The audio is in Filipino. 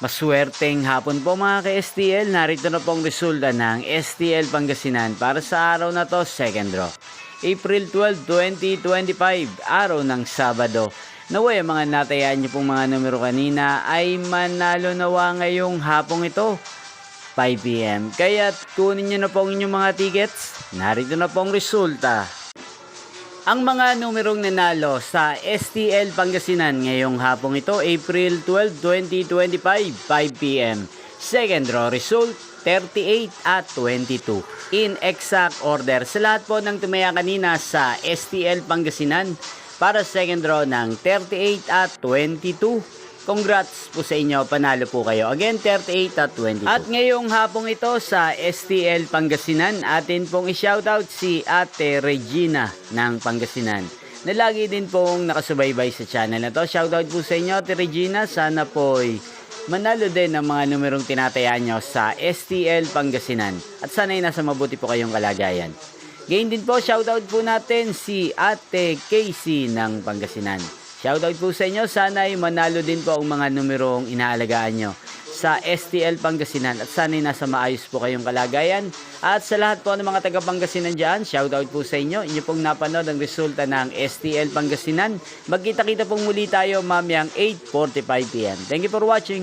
Maswerteng hapon po mga ka-STL, narito na pong resulta ng STL Pangasinan para sa araw na to, second draw. April 12, 2025, araw ng Sabado. Naway ang mga natayaan niyo pong mga numero kanina ay manalo nawa ngayong hapong ito, 5 PM. Kaya kunin niyo na po ang inyong mga tickets, narito na pong resulta. Ang mga numerong nanalo sa STL Pangasinan ngayong hapong ito, April 12, 2025, 5 PM. Second draw result, 38 at 22. In exact order sa lahat po ng tumaya kanina sa STL Pangasinan para second draw ng 38 at 22. Congrats po sa inyo, panalo po kayo. Again, 38 at 22. At ngayong hapong ito sa STL Pangasinan, atin pong i-shoutout si Ate Regina ng Pangasinan, na lagi din pong nakasubaybay sa channel na to. Shoutout po sa inyo, Ate Regina. Sana po'y manalo din ang mga numerong tinatayaan nyo sa STL Pangasinan. At sana'y nasa mabuti po kayong kalagayan. Gayon din po, shoutout po natin si Ate Casey ng Pangasinan. Shoutout po sa inyo, sana ay manalo din po ang mga numerong inaalagaan nyo sa STL Pangasinan at sana ay nasa maayos po kayong kalagayan. At sa lahat po ng mga taga Pangasinan dyan, shoutout po sa inyo. Inyo pong napanood ang resulta ng STL Pangasinan. Magkita-kita pong muli tayo mamayang 8:45 PM. Thank you for watching.